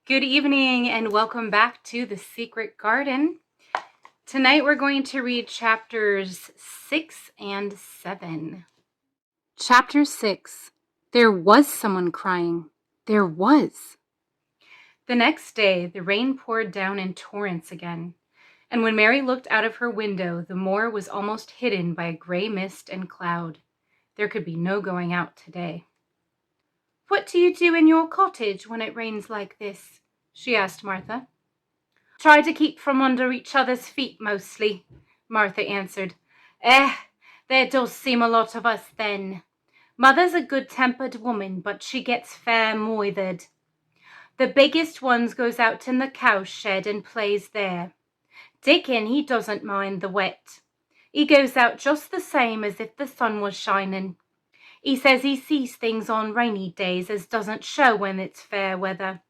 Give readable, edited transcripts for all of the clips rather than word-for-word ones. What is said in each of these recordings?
Good evening and welcome back to The Secret Garden. Tonight we're going to read chapters 6 and 7. Chapter 6. There was someone crying. There was. The next day, the rain poured down in torrents again, and when Mary looked out of her window, the moor was almost hidden by a gray mist and cloud. There could be no going out today. "What do you do in your cottage when it rains like this?" she asked Martha. "Try to keep from under each other's feet mostly," Martha answered. There does seem a lot of us then. Mother's a good-tempered woman, but she gets fair moithered. The biggest ones goes out in the cow shed and plays there. Dickon, he doesn't mind the wet. He goes out just the same as if the sun was shining. He says he sees things on rainy days as doesn't show when it's fair weather.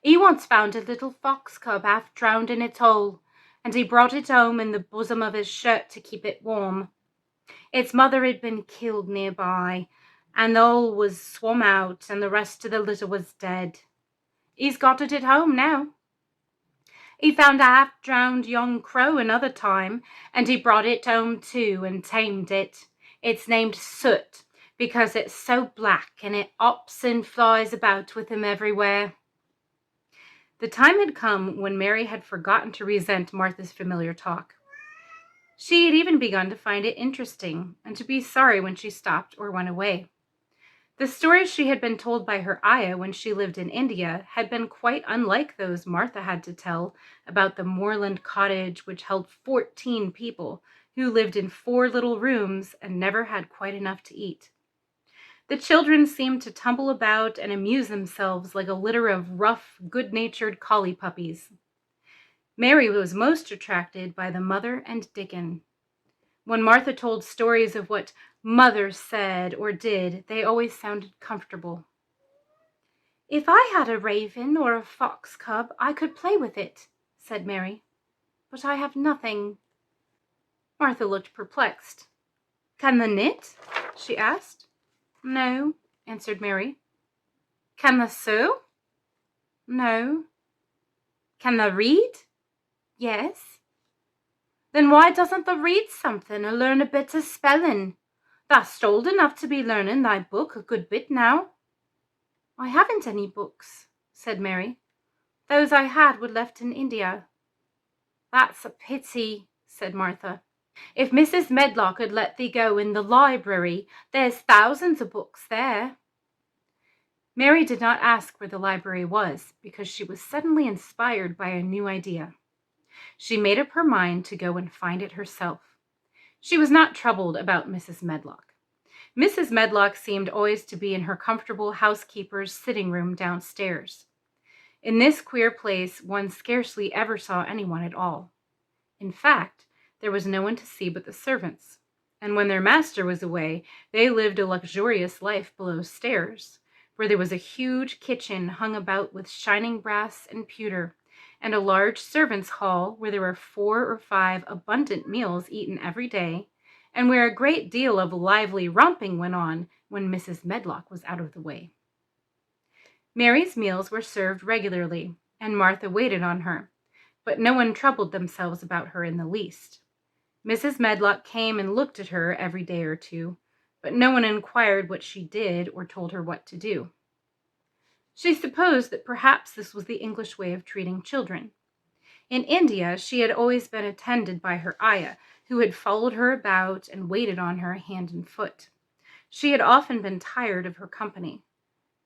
He once found a little fox cub half drowned in its hole, and he brought it home in the bosom of his shirt to keep it warm. Its mother had been killed nearby, and the hole was swum out, and the rest of the litter was dead. He's got it at home now. He found a half-drowned young crow another time, and he brought it home too and tamed it. It's named Soot, because it's so black, and it hops and flies about with him everywhere." The time had come when Mary had forgotten to resent Martha's familiar talk. She had even begun to find it interesting and to be sorry when she stopped or went away. The stories she had been told by her ayah when she lived in India had been quite unlike those Martha had to tell about the moorland cottage which held 14 people who lived in 4 little rooms and never had quite enough to eat. The children seemed to tumble about and amuse themselves like a litter of rough, good-natured collie puppies. Mary was most attracted by the mother and Dickon. When Martha told stories of what Mother said or did, they always sounded comfortable. "If I had a raven or a fox cub, I could play with it," said Mary. "But I have nothing." Martha looked perplexed. "Can they knit?" she asked. "No," answered Mary. "Can they sew?" "No." "Can they read?" "Yes." "Then why doesn't they read something or learn a bit of spelling? Thou'st old enough to be learning thy book a good bit now." "I haven't any books," said Mary. "Those I had were left in India." "That's a pity," said Martha. "If Mrs. Medlock had let thee go in the library, there's thousands of books there." Mary did not ask where the library was because she was suddenly inspired by a new idea. She made up her mind to go and find it herself. She was not troubled about Mrs. Medlock. Mrs. Medlock seemed always to be in her comfortable housekeeper's sitting room downstairs. In this queer place, one scarcely ever saw anyone at all. In fact, there was no one to see but the servants, and when their master was away, they lived a luxurious life below stairs, where there was a huge kitchen hung about with shining brass and pewter, and a large servants' hall where there were 4 or 5 abundant meals eaten every day, and where a great deal of lively romping went on when Mrs. Medlock was out of the way. Mary's meals were served regularly, and Martha waited on her, but no one troubled themselves about her in the least. Mrs. Medlock came and looked at her every day or two, but no one inquired what she did or told her what to do. She supposed that perhaps this was the English way of treating children. In India, she had always been attended by her ayah, who had followed her about and waited on her hand and foot. She had often been tired of her company.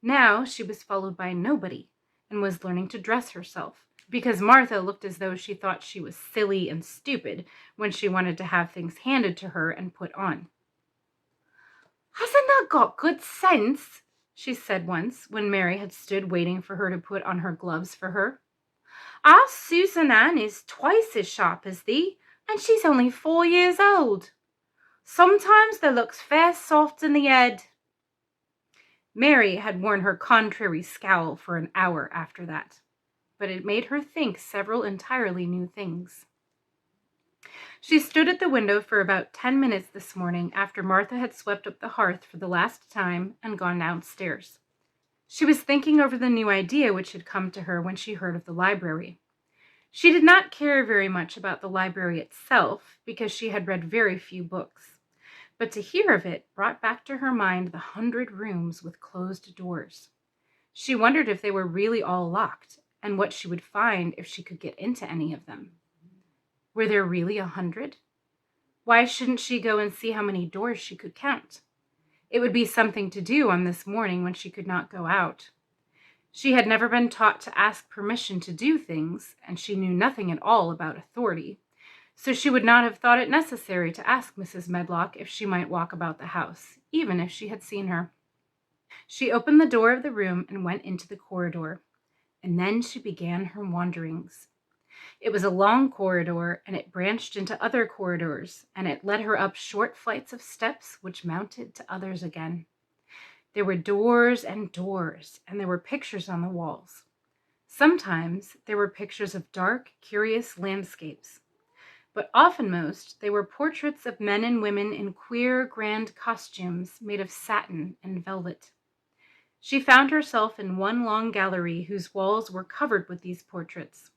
Now she was followed by nobody and was learning to dress herself, because Martha looked as though she thought she was silly and stupid when she wanted to have things handed to her and put on. "Hasn't thou got good sense?" she said once, when Mary had stood waiting for her to put on her gloves for her. "Our Susan Ann is twice as sharp as thee, and she's only 4 years old. Sometimes thou looks fair soft in the head." Mary had worn her contrary scowl for an hour after that, but it made her think several entirely new things. She stood at the window for about 10 minutes this morning after Martha had swept up the hearth for the last time and gone downstairs. She was thinking over the new idea which had come to her when she heard of the library. She did not care very much about the library itself because she had read very few books, but to hear of it brought back to her mind the 100 rooms with closed doors. She wondered if they were really all locked and what she would find if she could get into any of them. Were there really 100? Why shouldn't she go and see how many doors she could count? It would be something to do on this morning when she could not go out. She had never been taught to ask permission to do things, and she knew nothing at all about authority, so she would not have thought it necessary to ask Mrs. Medlock if she might walk about the house, even if she had seen her. She opened the door of the room and went into the corridor, and then she began her wanderings. It was a long corridor, and it branched into other corridors, and it led her up short flights of steps which mounted to others again. There were doors, and there were pictures on the walls. Sometimes there were pictures of dark, curious landscapes, but oftenmost they were portraits of men and women in queer, grand costumes made of satin and velvet. She found herself in one long gallery whose walls were covered with these portraits.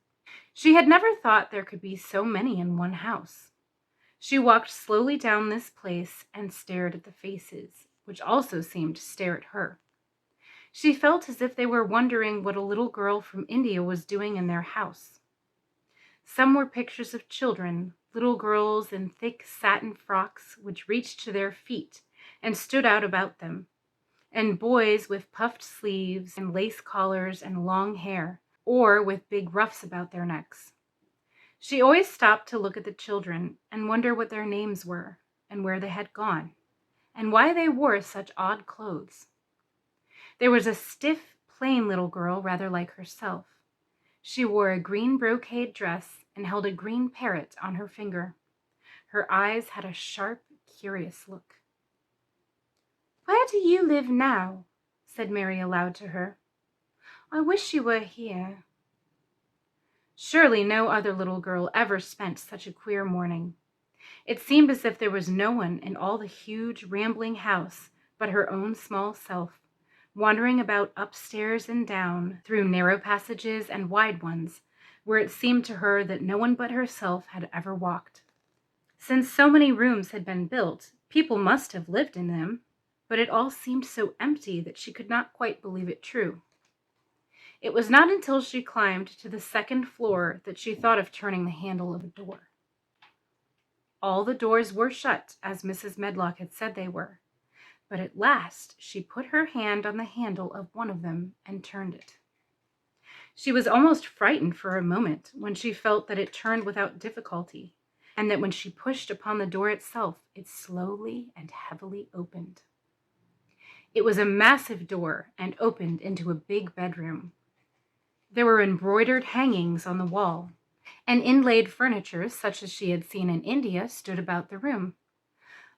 She had never thought there could be so many in one house. She walked slowly down this place and stared at the faces, which also seemed to stare at her. She felt as if they were wondering what a little girl from India was doing in their house. Some were pictures of children, little girls in thick satin frocks which reached to their feet and stood out about them, and boys with puffed sleeves and lace collars and long hair, or with big ruffs about their necks. She always stopped to look at the children and wonder what their names were, and where they had gone, and why they wore such odd clothes. There was a stiff, plain little girl rather like herself. She wore a green brocade dress and held a green parrot on her finger. Her eyes had a sharp, curious look. "Where do you live now?" said Mary aloud to her. "I wish you were here." Surely no other little girl ever spent such a queer morning. It seemed as if there was no one in all the huge, rambling house but her own small self, wandering about upstairs and down, through narrow passages and wide ones, where it seemed to her that no one but herself had ever walked. Since so many rooms had been built, people must have lived in them, but it all seemed so empty that she could not quite believe it true. It was not until she climbed to the second floor that she thought of turning the handle of a door. All the doors were shut, as Mrs. Medlock had said they were, but at last she put her hand on the handle of one of them and turned it. She was almost frightened for a moment when she felt that it turned without difficulty, and that when she pushed upon the door itself, it slowly and heavily opened. It was a massive door and opened into a big bedroom. There were embroidered hangings on the wall, and inlaid furniture such as she had seen in India stood about the room.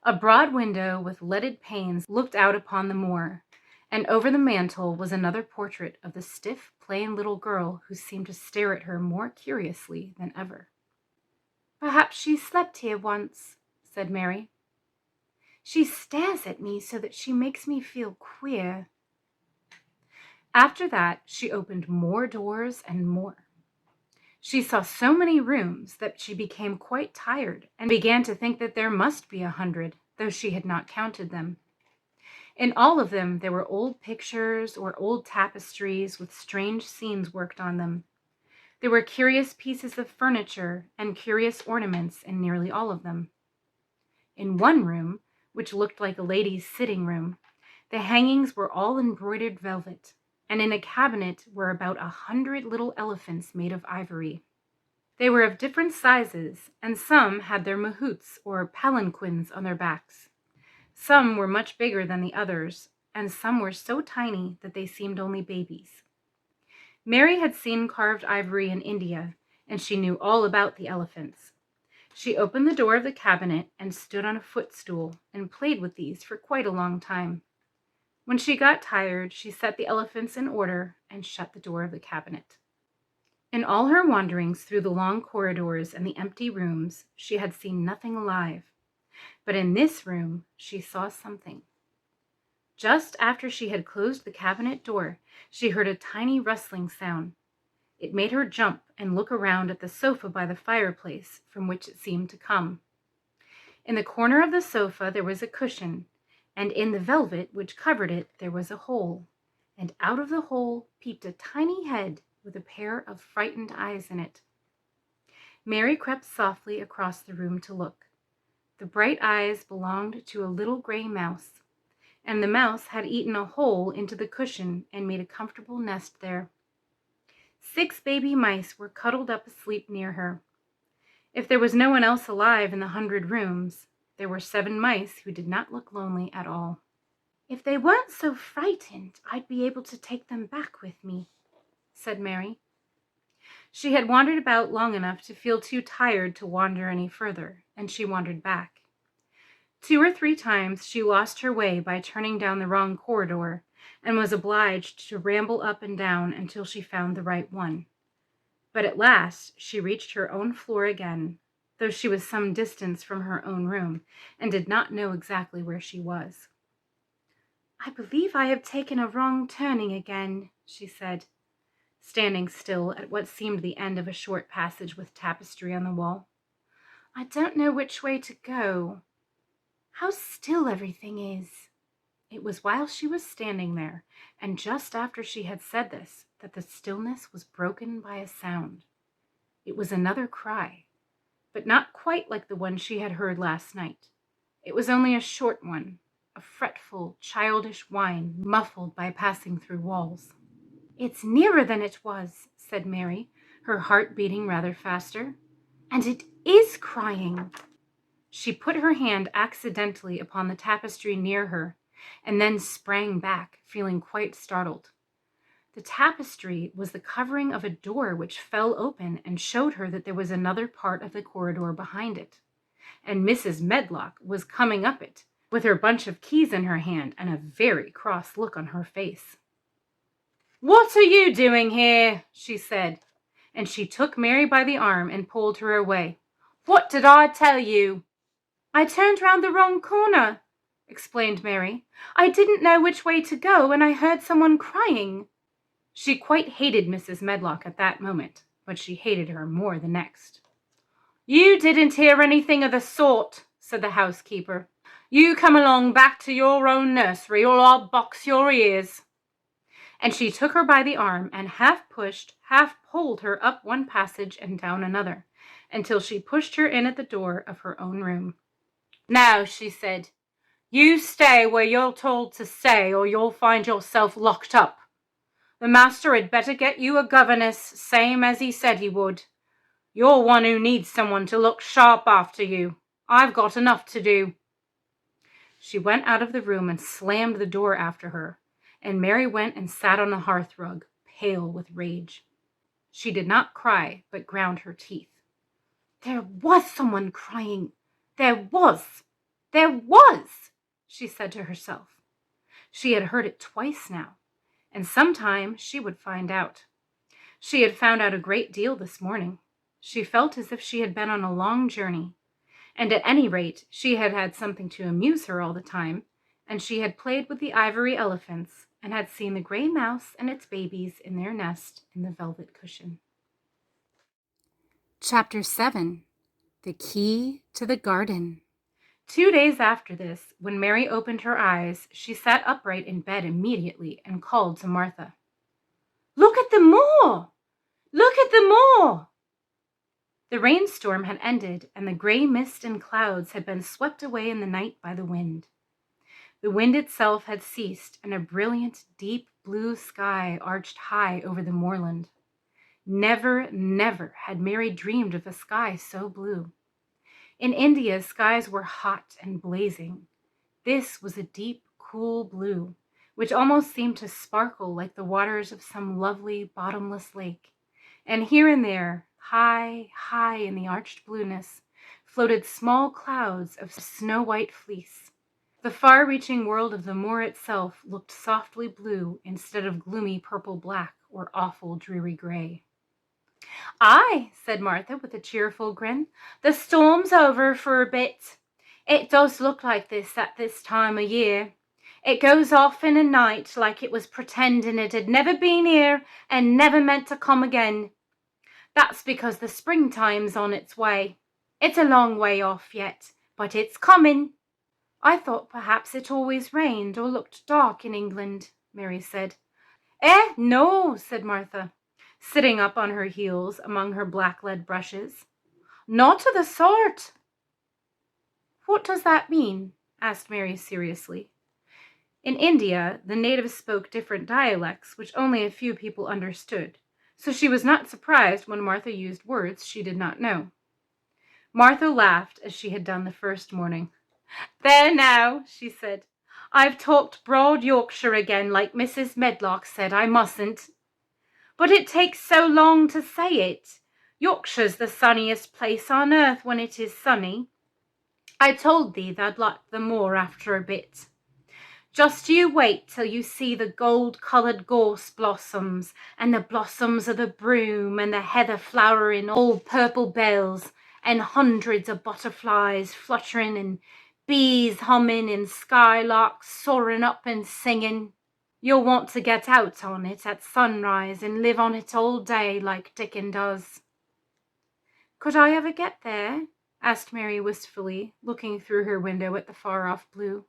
A broad window with leaded panes looked out upon the moor, and over the mantel was another portrait of the stiff, plain little girl who seemed to stare at her more curiously than ever. "Perhaps she slept here once," said Mary. "She stares at me so that she makes me feel queer." After that, she opened more doors and more. She saw so many rooms that she became quite tired and began to think that there must be 100, though she had not counted them. In all of them, there were old pictures or old tapestries with strange scenes worked on them. There were curious pieces of furniture and curious ornaments in nearly all of them. In one room, which looked like a lady's sitting room, the hangings were all embroidered velvet, and in a cabinet were about 100 little elephants made of ivory. They were of different sizes, and some had their mahouts or palanquins on their backs. Some were much bigger than the others, and some were so tiny that they seemed only babies. Mary had seen carved ivory in India, and she knew all about the elephants. She opened the door of the cabinet and stood on a footstool and played with these for quite a long time. When she got tired, she set the elephants in order and shut the door of the cabinet. In all her wanderings through the long corridors and the empty rooms, she had seen nothing alive. But in this room, she saw something. Just after she had closed the cabinet door, she heard a tiny rustling sound. It made her jump and look around at the sofa by the fireplace, from which it seemed to come. In the corner of the sofa there was a cushion, and in the velvet which covered it there was a hole, and out of the hole peeped a tiny head with a pair of frightened eyes in it. Mary crept softly across the room to look. The bright eyes belonged to a little gray mouse, and the mouse had eaten a hole into the cushion and made a comfortable nest there. 6 baby mice were cuddled up asleep near her. If there was no one else alive in the 100 rooms, there were 7 mice who did not look lonely at all. "If they weren't so frightened, I'd be able to take them back with me," said Mary. She had wandered about long enough to feel too tired to wander any further, and she wandered back. 2 or 3 times she lost her way by turning down the wrong corridor, and was obliged to ramble up and down until she found the right one. But at last she reached her own floor again, though she was some distance from her own room, and did not know exactly where she was. "I believe I have taken a wrong turning again," she said, standing still at what seemed the end of a short passage with tapestry on the wall. "I don't know which way to go. How still everything is." It was while she was standing there, and just after she had said this, that the stillness was broken by a sound. It was another cry, but not quite like the one she had heard last night. It was only a short one, a fretful, childish whine muffled by passing through walls. "It's nearer than it was," said Mary, her heart beating rather faster. "And it is crying." She put her hand accidentally upon the tapestry near her, and then sprang back, feeling quite startled. The tapestry was the covering of a door which fell open and showed her that there was another part of the corridor behind it, and Mrs. Medlock was coming up it, with her bunch of keys in her hand and a very cross look on her face. "What are you doing here?" she said, and she took Mary by the arm and pulled her away. "What did I tell you?" "I turned round the wrong corner," explained Mary. "I didn't know which way to go, and I heard someone crying." She quite hated Mrs. Medlock at that moment, but she hated her more the next. "You didn't hear anything of the sort," said the housekeeper. "You come along back to your own nursery, or I'll box your ears." And she took her by the arm and half pushed, half pulled her up one passage and down another, until she pushed her in at the door of her own room. "Now," she said, "you stay where you're told to stay, or you'll find yourself locked up. The master had better get you a governess, same as he said he would. You're one who needs someone to look sharp after you. I've got enough to do." She went out of the room and slammed the door after her, and Mary went and sat on the hearthrug, pale with rage. She did not cry, but ground her teeth. "There was someone crying. There was, she said to herself. She had heard it twice now, and sometime she would find out. She had found out a great deal this morning. She felt as if she had been on a long journey, and at any rate she had had something to amuse her all the time, and she had played with the ivory elephants, and had seen the gray mouse and its babies in their nest in the velvet cushion. Chapter 7. The Key to the Garden. 2 days after this, when Mary opened her eyes, she sat upright in bed immediately and called to Martha. "Look at the moor! Look at the moor!" The rainstorm had ended, and the gray mist and clouds had been swept away in the night by the wind. The wind itself had ceased, and a brilliant, deep blue sky arched high over the moorland. Never, never had Mary dreamed of a sky so blue. In India, skies were hot and blazing. This was a deep, cool blue, which almost seemed to sparkle like the waters of some lovely, bottomless lake. And here and there, high, high in the arched blueness, floated small clouds of snow-white fleece. The far-reaching world of the moor itself looked softly blue instead of gloomy purple-black or awful dreary gray. "Aye," said Martha with a cheerful grin, "the storm's over for a bit. It does look like this at this time of year. It goes off in a night like it was pretending it had never been here and never meant to come again. That's because the springtime's on its way. It's a long way off yet, but it's coming. I thought perhaps it always rained or looked dark in England, Mary said. No, said Martha, sitting up on her heels among her black lead brushes. Not of the sort. What does that mean? Asked Mary seriously. In India, the natives spoke different dialects, which only a few people understood, so she was not surprised when Martha used words she did not know. Martha laughed as she had done the first morning. There now, she said. I've talked broad Yorkshire again, like Mrs. Medlock said I mustn't. But it takes so long to say it. Yorkshire's the sunniest place on earth when it is sunny. I told thee thou'd like the moor after a bit. Just you wait till you see the gold-coloured gorse blossoms, and the blossoms of the broom, and the heather flowering all purple bells, and hundreds of butterflies fluttering, and bees humming, and skylarks soaring up and singing. You'll want to get out on it at sunrise and live on it all day like Dickon does. Could I ever get there? Asked Mary wistfully, looking through her window at the far-off blue.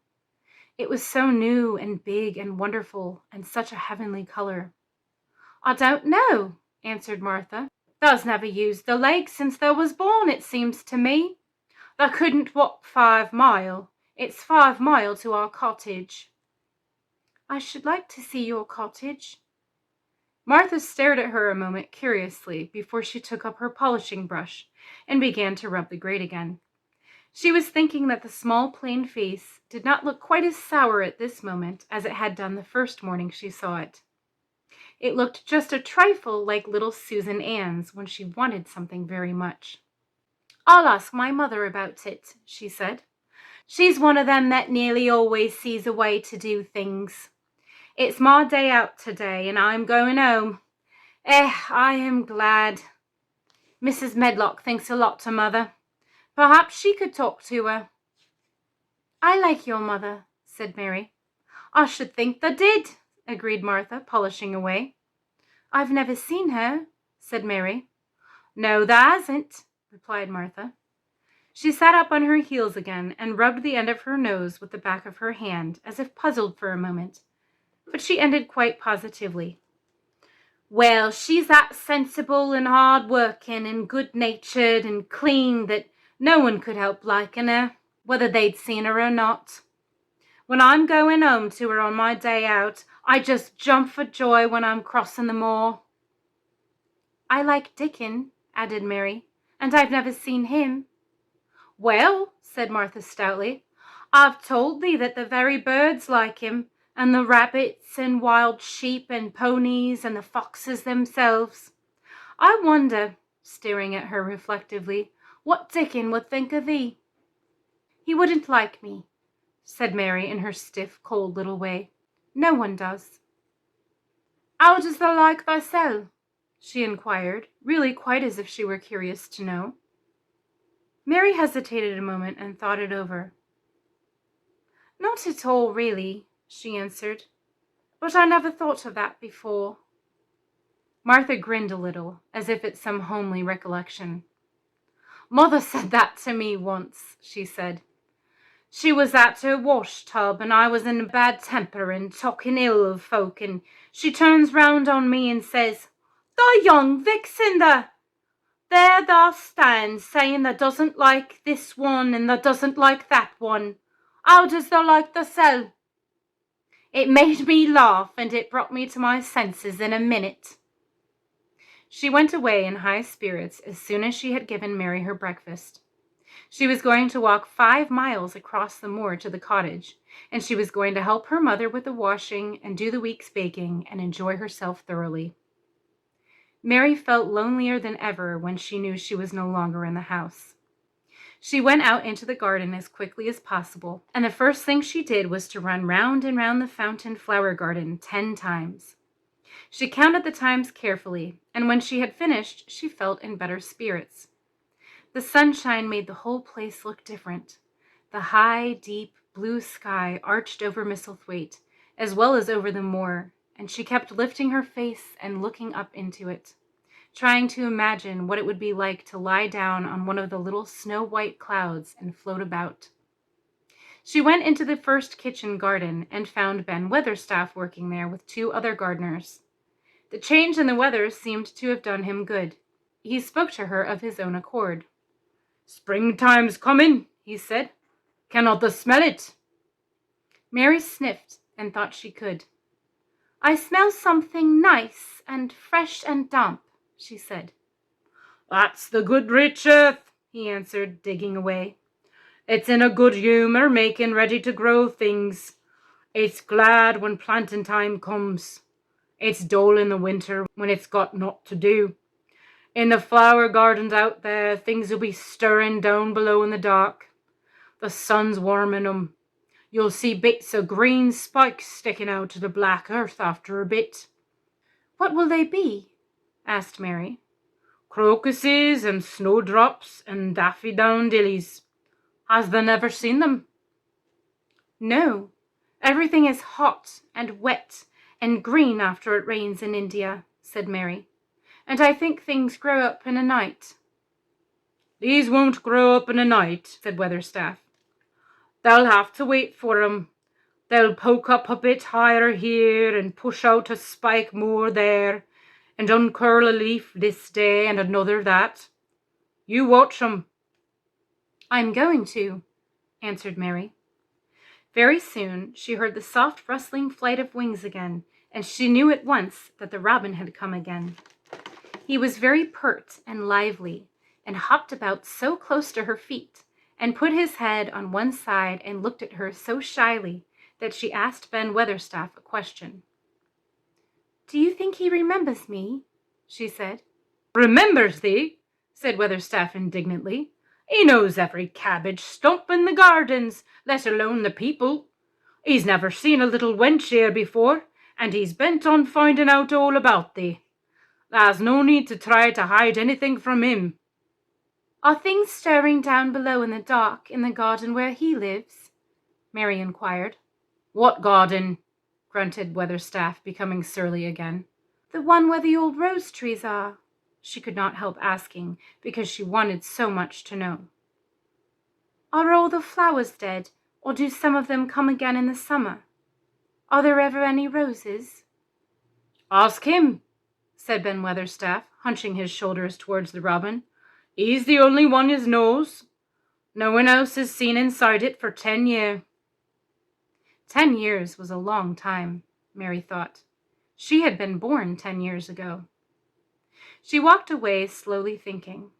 It was so new and big and wonderful, and such a heavenly colour. I don't know, answered Martha. Thou's never used the lake since thou was born, it seems to me. Thou couldn't walk 5 mile. It's 5 mile to our cottage. I should like to see your cottage. Martha stared at her a moment curiously before she took up her polishing brush and began to rub the grate again. She was thinking that the small plain face did not look quite as sour at this moment as it had done the first morning she saw it. It looked just a trifle like little Susan Ann's when she wanted something very much. I'll ask my mother about it, she said. She's one of them that nearly always sees a way to do things. It's my day out today, and I'm going home. I am glad. Mrs. Medlock thinks a lot to Mother. Perhaps she could talk to her. I like your mother, said Mary. I should think thou did, agreed Martha, polishing away. I've never seen her, said Mary. No, thou hasn't, replied Martha. She sat up on her heels again and rubbed the end of her nose with the back of her hand, as if puzzled for a moment. But she ended quite positively. Well, she's that sensible and hard-working and good-natured and clean that no one could help liking her, whether they'd seen her or not. When I'm going home to her on my day out, I just jump for joy when I'm crossing the moor. I like Dickon, added Mary, and I've never seen him. Well, said Martha stoutly, I've told thee that the very birds like him, and the rabbits and wild sheep and ponies and the foxes themselves. I wonder, staring at her reflectively, what Dickon would think of thee. He wouldn't like me, said Mary in her stiff, cold little way. No one does. How does thou like thyself? She inquired, really quite as if she were curious to know. Mary hesitated a moment and thought it over. Not at all, really, she answered, but I never thought of that before. Martha grinned a little, as if at some homely recollection. Mother said that to me once, she said. She was at her wash-tub, and I was in a bad temper and talking ill of folk, and she turns round on me and says, "The young vixen, there thou stands, saying thou doesn't like this one and thou doesn't like that one. How does thou like thyself?" It made me laugh, and it brought me to my senses in a minute. She went away in high spirits as soon as she had given Mary her breakfast. She was going to walk 5 miles across the moor to the cottage, and she was going to help her mother with the washing and do the week's baking and enjoy herself thoroughly. Mary felt lonelier than ever when she knew she was no longer in the house. She went out into the garden as quickly as possible, and the first thing she did was to run round and round the fountain flower garden 10 times. She counted the times carefully, and when she had finished, she felt in better spirits. The sunshine made the whole place look different. The high, deep blue sky arched over Misselthwaite, as well as over the moor, and she kept lifting her face and looking up into it, trying to imagine what it would be like to lie down on one of the little snow-white clouds and float about. She went into the first kitchen garden and found Ben Weatherstaff working there with 2 other gardeners. The change in the weather seemed to have done him good. He spoke to her of his own accord. "Springtime's coming," he said. "Cannot thou smell it?" Mary sniffed and thought she could. "I smell something nice and fresh and damp," she said. "That's the good rich earth," he answered, digging away. "It's in a good humour, making ready to grow things. It's glad when planting time comes. It's dull in the winter when it's got naught to do. In the flower gardens out there, things will be stirring down below in the dark. The sun's warming 'em. You'll see bits of green spikes sticking out of the black earth after a bit." "What will they be?" asked Mary. "Crocuses and snowdrops and daffodillies. Has thou never seen them?" "No. Everything is hot and wet and green after it rains in India," said Mary. "And I think things grow up in a night." "These won't grow up in a night," said Weatherstaff. "They'll have to wait for 'em. They'll poke up a bit higher here and push out a spike more there and uncurl a leaf this day and another that. You watch 'em." "I'm going to," answered Mary. Very soon she heard the soft rustling flight of wings again, and she knew at once that the robin had come again. He was very pert and lively, and hopped about so close to her feet, and put his head on one side and looked at her so shyly that she asked Ben Weatherstaff a question. "Do you think he remembers me?" she said. "Remembers thee?" said Weatherstaff indignantly. "He knows every cabbage stump in the gardens, let alone the people. He's never seen a little wench here before, and he's bent on finding out all about thee. There's no need to try to hide anything from him." "Are things stirring down below in the dark in the garden where he lives?" Mary inquired. "What garden?" grunted Weatherstaff, becoming surly again. "The one where the old rose trees are," she could not help asking, because she wanted so much to know. "Are all the flowers dead, or do some of them come again in the summer? Are there ever any roses?" "Ask him," said Ben Weatherstaff, hunching his shoulders towards the robin. "He's the only one as knows. No one else has seen inside it for 10 year." 10 years was a long time, Mary thought. She had been born 10 years ago. She walked away, slowly thinking.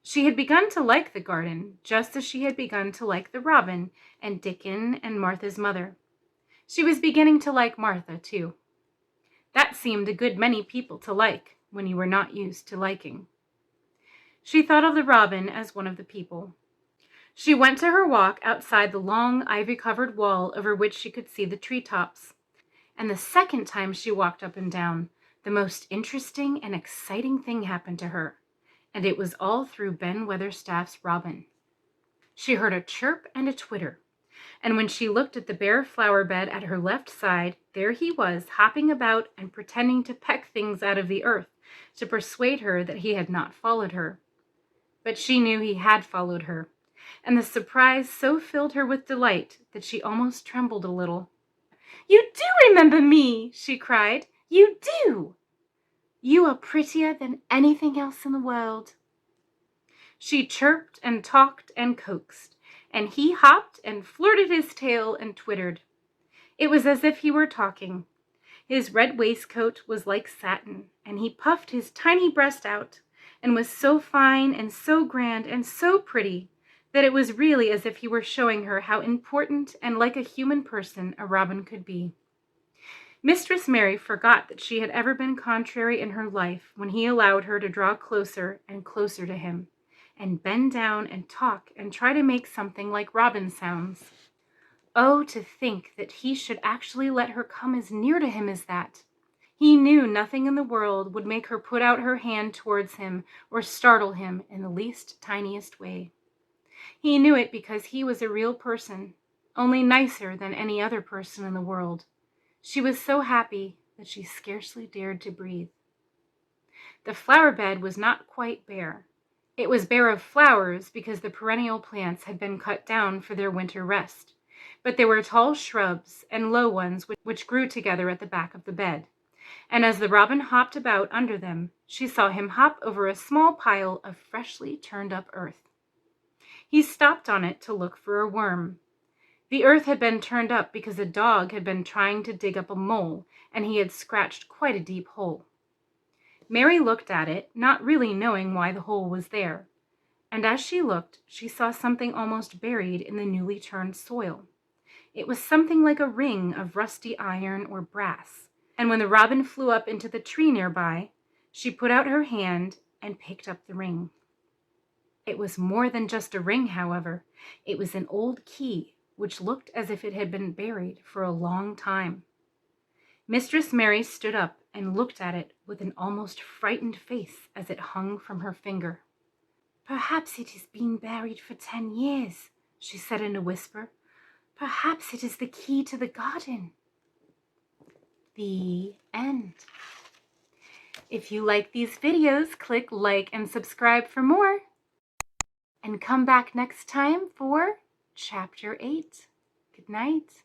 She had begun to like the garden, just as she had begun to like the robin and Dickon and Martha's mother. She was beginning to like Martha, too. That seemed a good many people to like when you were not used to liking. She thought of the robin as one of the people. She went to her walk outside the long ivy-covered wall over which she could see the treetops. And the second time she walked up and down, the most interesting and exciting thing happened to her, and it was all through Ben Weatherstaff's robin. She heard a chirp and a twitter, and when she looked at the bare flower bed at her left side, there he was, hopping about and pretending to peck things out of the earth to persuade her that he had not followed her. But she knew he had followed her, and the surprise so filled her with delight that she almost trembled a little. "You do remember me!" she cried. "You do! You are prettier than anything else in the world." She chirped and talked and coaxed, and he hopped and flirted his tail and twittered. It was as if he were talking. His red waistcoat was like satin, and he puffed his tiny breast out, and was so fine and so grand and so pretty that it was really as if he were showing her how important and like a human person a robin could be. Mistress Mary forgot that she had ever been contrary in her life when he allowed her to draw closer and closer to him, and bend down and talk and try to make something like robin sounds. Oh, to think that he should actually let her come as near to him as that! He knew nothing in the world would make her put out her hand towards him or startle him in the least tiniest way. He knew it because he was a real person, only nicer than any other person in the world. She was so happy that she scarcely dared to breathe. The flower bed was not quite bare. It was bare of flowers because the perennial plants had been cut down for their winter rest, but there were tall shrubs and low ones which grew together at the back of the bed, and as the robin hopped about under them, she saw him hop over a small pile of freshly turned up earth. He stopped on it to look for a worm. The earth had been turned up because a dog had been trying to dig up a mole, and he had scratched quite a deep hole. Mary looked at it, not really knowing why the hole was there, and as she looked, she saw something almost buried in the newly turned soil. It was something like a ring of rusty iron or brass, and when the robin flew up into the tree nearby, she put out her hand and picked up the ring. It was more than just a ring, however. It was an old key, which looked as if it had been buried for a long time. Mistress Mary stood up and looked at it with an almost frightened face as it hung from her finger. "Perhaps it has been buried for 10 years, she said in a whisper. "Perhaps it is the key to the garden." The end. If you like these videos, click like and subscribe for more. And come back next time for Chapter 8. Good night.